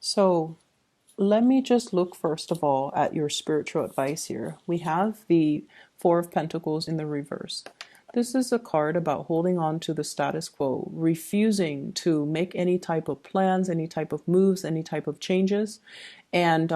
So let me just look first of all at your spiritual advice here. We have the Four of Pentacles in the reverse. This is a card about holding on to the status quo, refusing to make any type of plans, any type of moves, any type of changes. And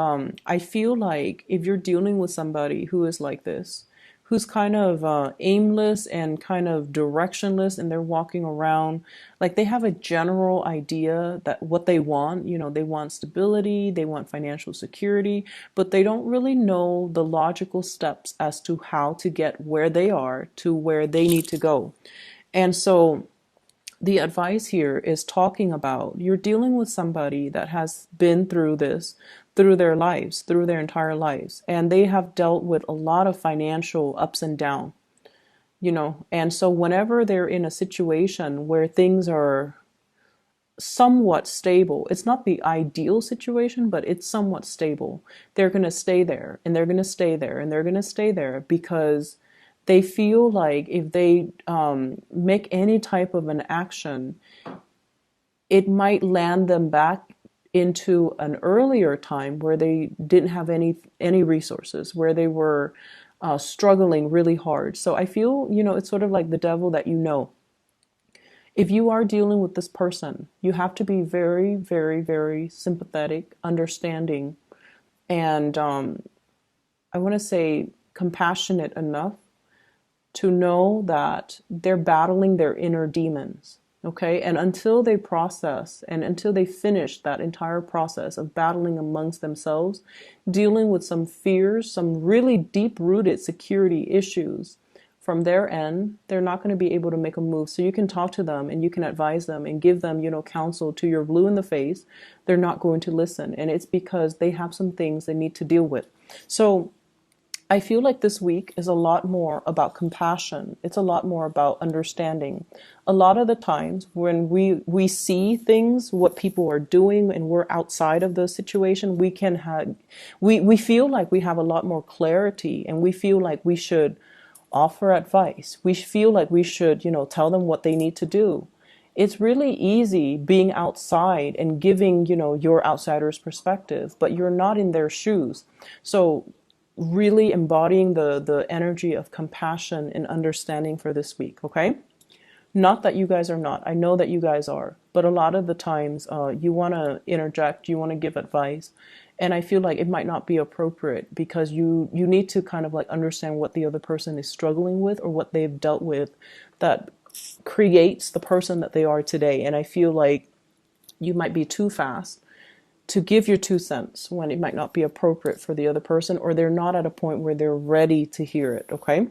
I feel like if you're dealing with somebody who is like this, who's kind of aimless and kind of directionless, and they're walking around like they have a general idea that what they want, they want stability, they want financial security, but they don't really know the logical steps as to how to get where they are to where they need to go. And so the advice here is talking about you're dealing with somebody that has been through this through their lives, through their entire lives, and they have dealt with a lot of financial ups and downs, and so whenever they're in a situation where things are somewhat stable, it's not the ideal situation, but it's somewhat stable, they're going to stay there, and they're going to stay there, and they're going to stay there because they feel like if they make any type of an action, it might land them back into an earlier time where they didn't have any resources, where they were struggling really hard. So I feel, it's sort of like the devil that if you are dealing with this person, you have to be very, very, very sympathetic, understanding, and I want to say compassionate enough to know that they're battling their inner demons. Okay, and until they process and until they finish that entire process of battling amongst themselves, dealing with some fears, some really deep-rooted security issues from their end, they're not going to be able to make a move. So you can talk to them and you can advise them and give them, counsel to your blue in the face. They're not going to listen. And it's because they have some things they need to deal with. So I feel like this week is a lot more about compassion. It's a lot more about understanding. A lot of the times when we see things, what people are doing, and we're outside of the situation, we feel like we have a lot more clarity, and we feel like we should offer advice. We feel like we should, tell them what they need to do. It's really easy being outside and giving, your outsider's perspective, but you're not in their shoes. So really embodying the energy of compassion and understanding for this week, okay? Not that you guys are not. I know that you guys are. But a lot of the times you want to interject, you want to give advice. And I feel like it might not be appropriate because you need to kind of like understand what the other person is struggling with or what they've dealt with that creates the person that they are today. And I feel like you might be too fast to give your 2 cents when it might not be appropriate for the other person, or they're not at a point where they're ready to hear it, okay?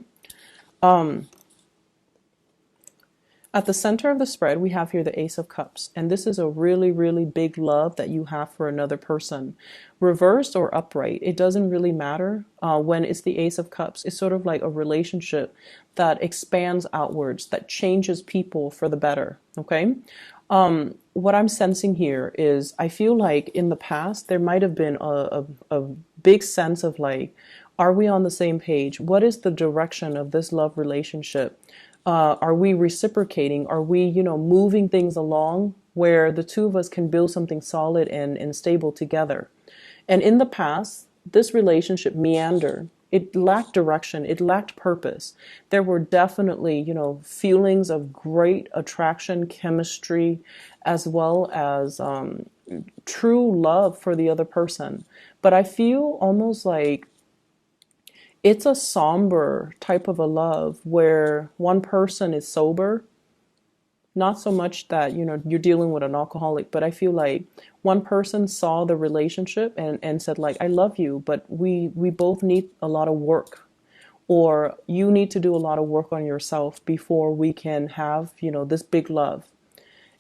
At the center of the spread, we have here the Ace of Cups, and this is a really, really big love that you have for another person. Reversed or upright, it doesn't really matter when it's the Ace of Cups. It's sort of like a relationship that expands outwards, that changes people for the better, okay? What I'm sensing here is I feel like in the past there might have been a big sense of like, are we on the same page? What is the direction of this love relationship? Are we reciprocating? Are we, moving things along where the two of us can build something solid and stable together? And in the past, this relationship meandered. It lacked direction. It lacked purpose. There were definitely, feelings of great attraction, chemistry, as well as true love for the other person. But I feel almost like it's a somber type of a love where one person is sober. Not so much that, you're dealing with an alcoholic, but I feel like one person saw the relationship and said like, I love you, but we both need a lot of work, or you need to do a lot of work on yourself before we can have, this big love.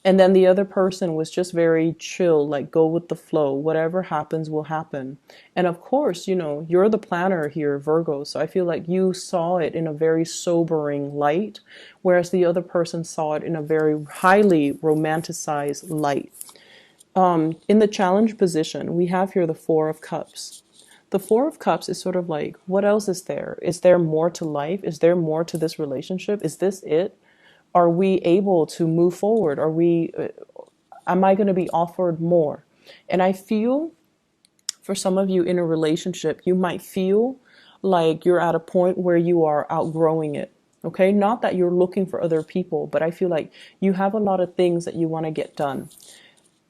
And then the other person was just very chill, like go with the flow. Whatever happens will happen. And of course, you're the planner here, Virgo. So I feel like you saw it in a very sobering light, whereas the other person saw it in a very highly romanticized light. In the challenge position, we have here the Four of Cups. The Four of Cups is sort of like, what else is there? Is there more to life? Is there more to this relationship? Is this it? Are we able to move forward? Am I going to be offered more? And I feel for some of you in a relationship, you might feel like you're at a point where you are outgrowing it. Okay, not that you're looking for other people, but I feel like you have a lot of things that you want to get done.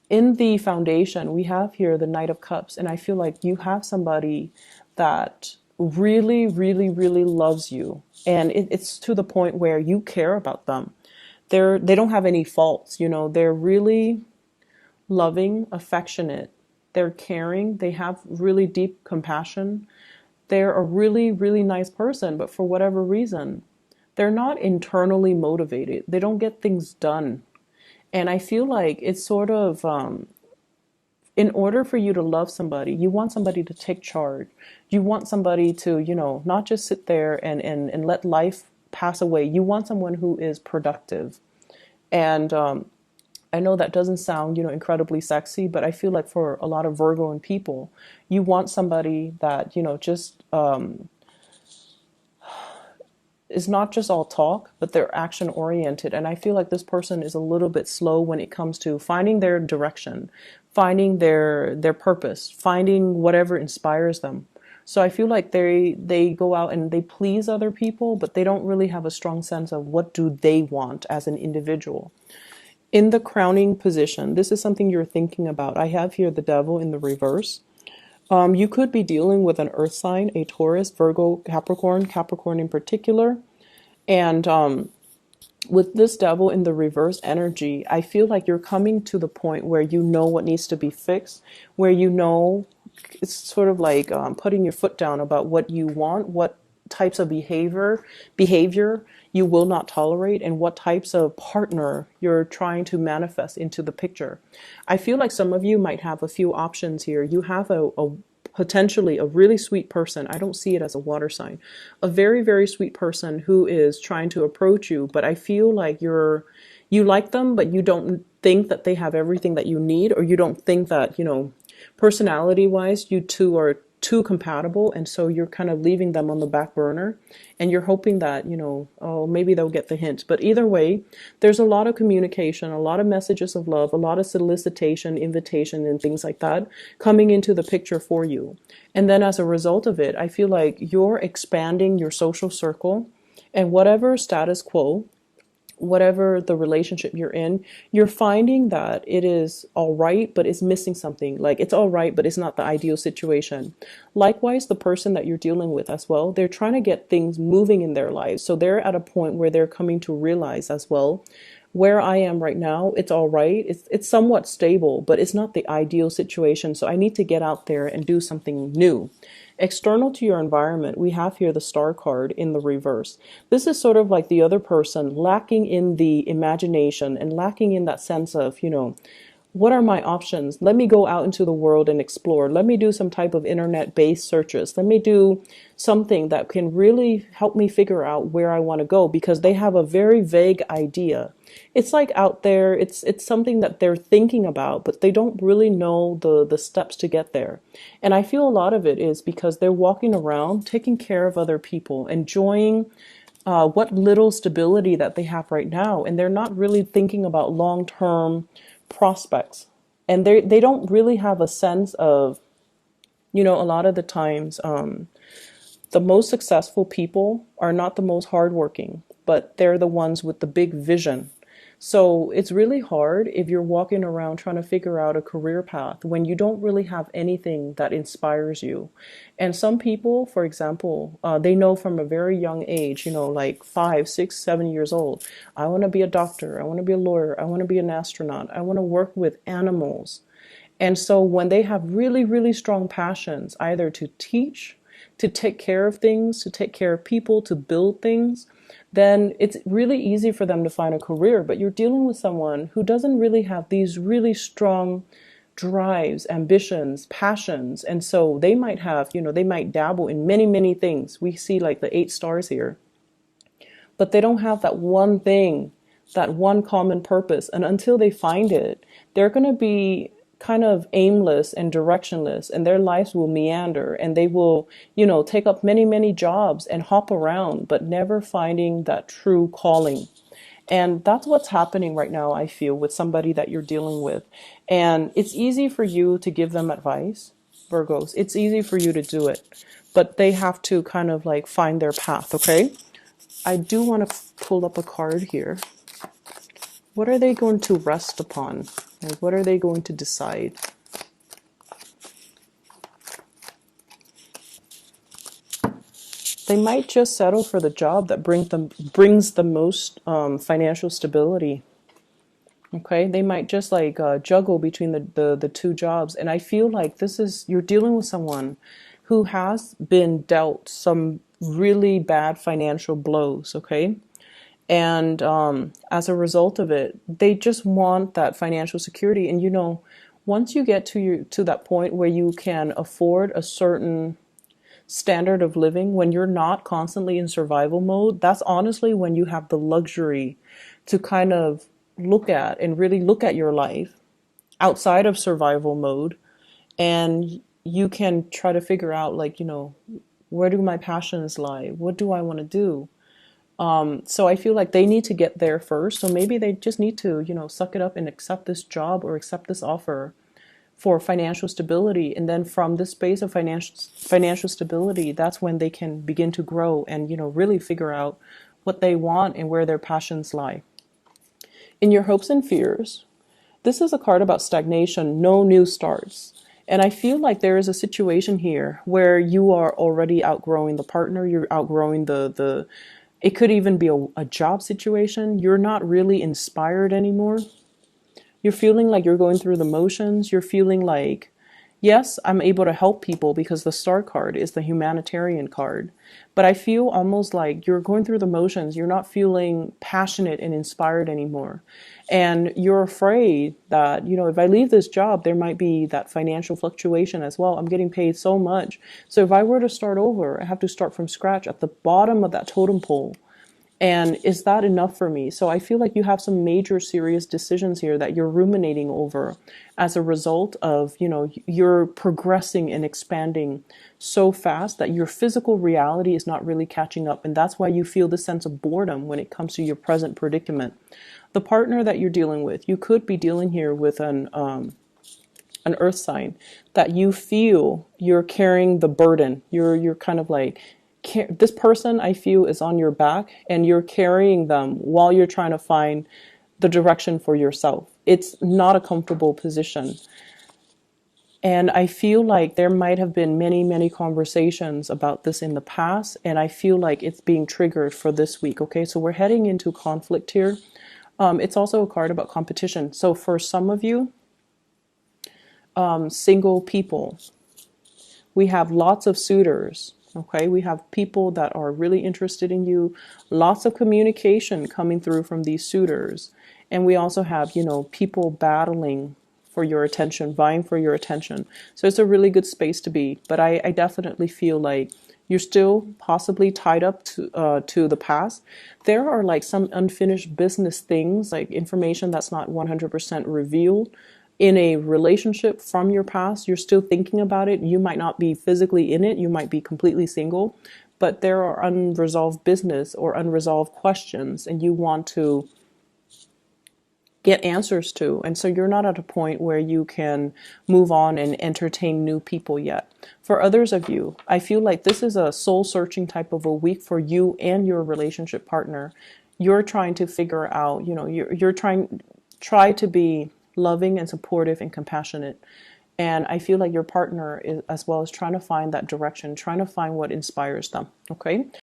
In the foundation, we have here the Knight of Cups, and I feel like you have somebody that really, really, really loves you, and it's to the point where you care about them. They don't have any faults, you know. They're really loving, affectionate. They're caring. They have really deep compassion. They're a really, really nice person, but for whatever reason, they're not internally motivated. They don't get things done. And I feel like it's sort of, in order for you to love somebody, you want somebody to take charge. You want somebody to, you know, not just sit there and let life pass away. You want someone who is productive. And I know that doesn't sound, you know, incredibly sexy, but I feel like for a lot of Virgo people, you want somebody that, you know, just is not just all talk, but they're action oriented. And I feel like this person is a little bit slow when it comes to finding their direction, finding their purpose, finding whatever inspires them. So I feel like they go out and they please other people, but they don't really have a strong sense of what do they want as an individual. In the crowning position, this is something you're thinking about. I have here the Devil in the reverse. You could be dealing with an earth sign, a Taurus, Virgo, Capricorn in particular. And with this Devil in the reverse energy, I feel like you're coming to the point where you know what needs to be fixed, where you know it's sort of like putting your foot down about what you want, what types of behavior you will not tolerate, and what types of partner you're trying to manifest into the picture. I feel like some of you might have a few options here. You have a potentially a really sweet person. I don't see it as a water sign. A very, very sweet person who is trying to approach you, but I feel like you like them, but you don't think that they have everything that you need, or you don't think that, you know, personality wise, you two are too compatible, and so you're kind of leaving them on the back burner, and you're hoping that, you know, oh, maybe they'll get the hint. But either way, there's a lot of communication, a lot of messages of love, a lot of solicitation, invitation, and things like that coming into the picture for you. And then as a result of it, I feel like you're expanding your social circle, and whatever status quo, whatever the relationship you're in, you're finding that it is all right, but it's missing something. Like it's all right, but it's not the ideal situation. Likewise, the person that you're dealing with as well, they're trying to get things moving in their lives. So they're at a point where they're coming to realize as well, where I am right now, it's all right. It's somewhat stable, but it's not the ideal situation. So I need to get out there and do something new. External to your environment, we have here the Star card in the reverse. This is sort of like the other person lacking in the imagination and lacking in that sense of, you know, what are my options? Let me go out into the world and explore. Let me do some type of internet-based searches. Let me do something that can really help me figure out where I want to go, because they have a very vague idea. It's like out there, it's something that they're thinking about, but they don't really know the steps to get there. And I feel a lot of it is because they're walking around, taking care of other people, enjoying what little stability that they have right now. And they're not really thinking about long-term prospects. And they don't really have a sense of, you know, a lot of the times, the most successful people are not the most hardworking, but they're the ones with the big vision. So it's really hard if you're walking around trying to figure out a career path when you don't really have anything that inspires you. And some people, for example, they know from a very young age, you know, like 5, 6, 7 years old, I want to be a doctor, I want to be a lawyer, I want to be an astronaut, I want to work with animals. And so when they have really, really strong passions, either to teach, to take care of things, to take care of people, to build things, then it's really easy for them to find a career. But you're dealing with someone who doesn't really have these really strong drives, ambitions, passions. And so they might have, you know, they might dabble in many, many things. We see like the 8 stars here, but they don't have that one thing, that one common purpose. And until they find it, they're going to be kind of aimless and directionless, and their lives will meander, and they will, you know, take up many, many jobs and hop around, but never finding that true calling. And that's what's happening right now, I feel, with somebody that you're dealing with. And it's easy for you to give them advice, Virgos. It's easy for you to do it, but they have to kind of like find their path, okay? I do want to pull up a card here. What are they going to rest upon? Like, what are they going to decide? They might just settle for the job that brings the most financial stability. Okay, they might just like juggle between the two jobs. And I feel like you're dealing with someone who has been dealt some really bad financial blows, okay? And as a result of it, they just want that financial security. And once you get to that point where you can afford a certain standard of living, when you're not constantly in survival mode, that's honestly when you have the luxury to kind of look at and really look at your life outside of survival mode. And you can try to figure out, like, where do my passions lie? What do I want to do? So I feel like they need to get there first. So maybe they just need to, suck it up and accept this job or accept this offer for financial stability. And then from this space of financial stability, that's when they can begin to grow and, really figure out what they want and where their passions lie. In your hopes and fears, this is a card about stagnation, no new starts. And I feel like there is a situation here where you are already outgrowing the partner, you're outgrowing the it could even be a job situation. You're not really inspired anymore. You're feeling like you're going through the motions. You're feeling like, yes, I'm able to help people because the Star card is the humanitarian card. But I feel almost like you're going through the motions. You're not feeling passionate and inspired anymore. And you're afraid that, if I leave this job, there might be that financial fluctuation as well. I'm getting paid so much. So if I were to start over, I have to start from scratch at the bottom of that totem pole. And is that enough for me? So I feel like you have some major serious decisions here that you're ruminating over as a result of, you're progressing and expanding so fast that your physical reality is not really catching up. And that's why you feel this sense of boredom when it comes to your present predicament. The partner that you're dealing with, you could be dealing here with an earth sign that you feel you're carrying the burden. You're kind of like, this person I feel is on your back and you're carrying them while you're trying to find the direction for yourself. It's not a comfortable position. And I feel like there might have been many, many conversations about this in the past. And I feel like it's being triggered for this week. Okay, so we're heading into conflict here. It's also a card about competition. So for some of you, single people, we have lots of suitors. Okay, we have people that are really interested in you, lots of communication coming through from these suitors. And we also have, people battling for your attention, vying for your attention. So it's a really good space to be. But I definitely feel like you're still possibly tied up to the past. There are like some unfinished business things, like information that's not 100% revealed in a relationship from your past. You're still thinking about it. You might not be physically in it. You might be completely single, but there are unresolved business or unresolved questions and you want to get answers to. And so you're not at a point where you can move on and entertain new people yet. For others of you, I feel like this is a soul searching type of a week for you and your relationship partner. You're trying to figure out, you're try to be loving and supportive and compassionate. And I feel like your partner is as well as trying to find that direction, trying to find what inspires them. Okay.